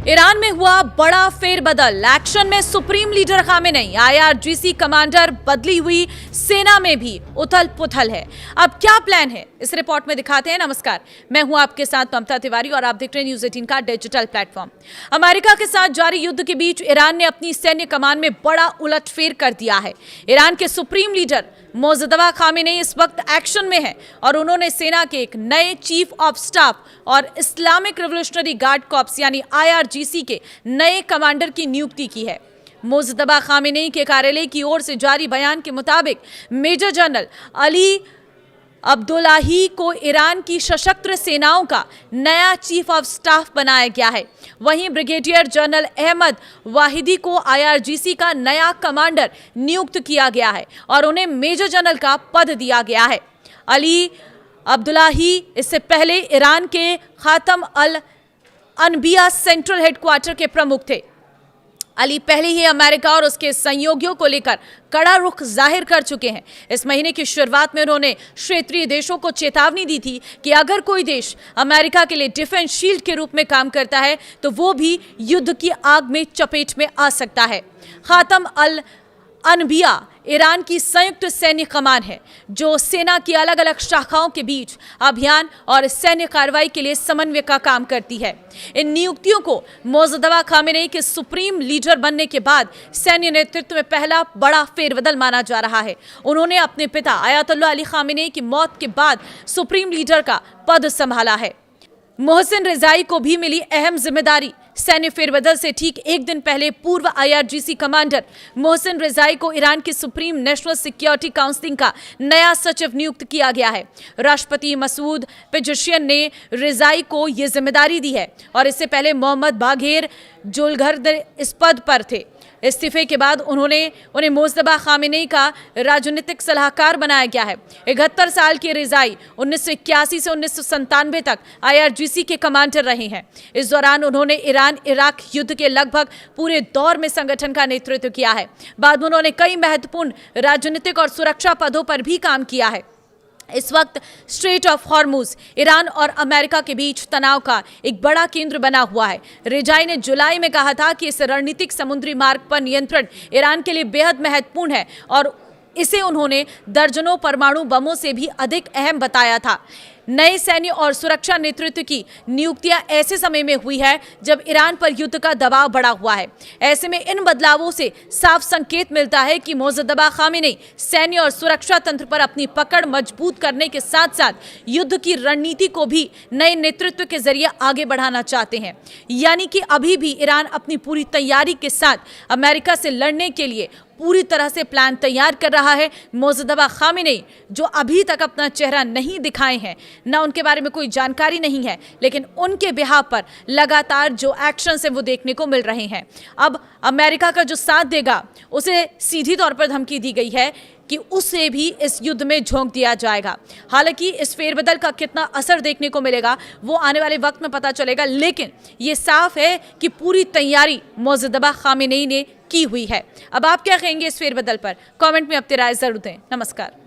Iran में हुआ बड़ा फेरबदल। एक्शन में supreme leader Khamenei, IRGC commander बदली हुई, सेना में भी उथल पुथल है। अब क्या प्लान है, इस रिपोर्ट में दिखाते हैं। नमस्कार, मैं हूं आपके साथ ममता तिवारी और आप देख रहे हैं न्यूज़ 18 का डिजिटल प्लेटफॉर्म। अमेरिका के साथ जारी युद्ध के बीच ईरान ने अपनी सैन्य कमान में बड़ा उलटफेर कर दिया है। ईरान के सुप्रीम लीडर मोजदबा खामेनेई इस वक्त एक्शन में है और उन्होंने सेना के एक नए चीफ ऑफ स्टाफ और इस्लामिक रिवोल्यूशनरी गार्ड कॉर्प्स यानी आईआरजीसी के नए कमांडर की नियुक्ति की है। मोजदबा खामेनेई के कार्यालय की ओर से जारी बयान के मुताबिक मेजर जनरल अली अब्दुल्लाही को ईरान की सशस्त्र सेनाओं का नया चीफ ऑफ स्टाफ बनाया गया है। वहीं ब्रिगेडियर जनरल अहमद वाहिदी को आईआरजीसी का नया कमांडर नियुक्त किया गया है और उन्हें मेजर जनरल का पद दिया गया है। अली अब्दुल्लाही इससे पहले ईरान के खातम अल अनबिया सेंट्रल हेडक्वार्टर के प्रमुख थे। अली पहले ही अमेरिका और उसके सहयोगियों को लेकर कड़ा रुख जाहिर कर चुके हैं। इस महीने की शुरुआत में उन्होंने क्षेत्रीय देशों को चेतावनी दी थी कि अगर कोई देश अमेरिका के लिए डिफेंस शील्ड के रूप में काम करता है तो वो भी युद्ध की आग में चपेट में आ सकता है। खातम अल अनबिया ईरान की संयुक्त सैन्य कमान है जो सेना की अलग अलग शाखाओं के बीच अभियान और सैन्य कार्रवाई के लिए समन्वय का काम करती है। इन नियुक्तियों को मोजदबा खामेनेई के सुप्रीम लीडर बनने के बाद सैन्य नेतृत्व में पहला बड़ा फेरबदल माना जा रहा है। उन्होंने अपने पिता आयतुल्लाह अली खामेनेई की मौत के बाद सुप्रीम लीडर का पद संभाला है। मोहसिन रिजाई को भी मिली अहम जिम्मेदारी। सैन्य फेरबदल से ठीक एक दिन पहले पूर्व आईआरजीसी कमांडर मोहसिन रिजाई को ईरान की सुप्रीम नेशनल सिक्योरिटी काउंसिल का नया सचिव नियुक्त किया गया है। राष्ट्रपति मसूद पेजेशियन ने रिजाई को यह जिम्मेदारी दी है और इससे पहले मोहम्मद बाघेर जोलघर इस पद पर थे। इस्तीफे के बाद उन्हें मोजदबा खामेनेई का राजनीतिक सलाहकार बनाया गया है। 71 साल के रिजाई 1981 से 1997 तक आईआरजीसी के कमांडर रहे हैं। इस दौरान उन्होंने ईरान इराक युद्ध के लगभग पूरे दौर में संगठन का नेतृत्व किया है। बाद में उन्होंने कई महत्वपूर्ण राजनीतिक और सुरक्षा पदों पर भी काम किया है। इस वक्त स्ट्रेट ऑफ हॉर्मुज ईरान और अमेरिका के बीच तनाव का एक बड़ा केंद्र बना हुआ है। रिजाई ने जुलाई में कहा था कि इस रणनीतिक समुद्री मार्ग पर नियंत्रण ईरान के लिए बेहद महत्वपूर्ण है और इसे उन्होंने दर्जनों परमाणु बमों से भी अधिक अहम बताया था। नए सैन्य और सुरक्षा नेतृत्व की नियुक्तियां ऐसे समय में हुई है जब ईरान पर युद्ध का दबाव बढ़ा हुआ है। ऐसे में इन बदलावों से साफ संकेत मिलता है कि मोजदबा खामेनेई सैन्य और सुरक्षा तंत्र पर अपनी पकड़ मजबूत करने के साथ साथ युद्ध की रणनीति को भी नए नेतृत्व के जरिए आगे बढ़ाना चाहते हैं। यानी कि अभी भी ईरान अपनी पूरी तैयारी के साथ अमेरिका से लड़ने के लिए पूरी तरह से प्लान तैयार कर रहा है। मोजदबा खामेनेई जो अभी तक अपना चेहरा नहीं दिखाए हैं, ना उनके बारे में कोई जानकारी नहीं है, लेकिन उनके बिहाव पर लगातार जो एक्शंस हैं वो देखने को मिल रहे हैं। अब अमेरिका का जो साथ देगा उसे सीधी तौर पर धमकी दी गई है कि उसे भी इस युद्ध में झोंक दिया जाएगा। हालांकि इस फेरबदल का कितना असर देखने को मिलेगा वो आने वाले वक्त में पता चलेगा, लेकिन ये साफ है कि पूरी तैयारी मोजदबा खामेनेई ने की हुई है। अब आप क्या कहेंगे इस फेरबदल पर? कमेंट में अपनी राय जरूर दें। नमस्कार।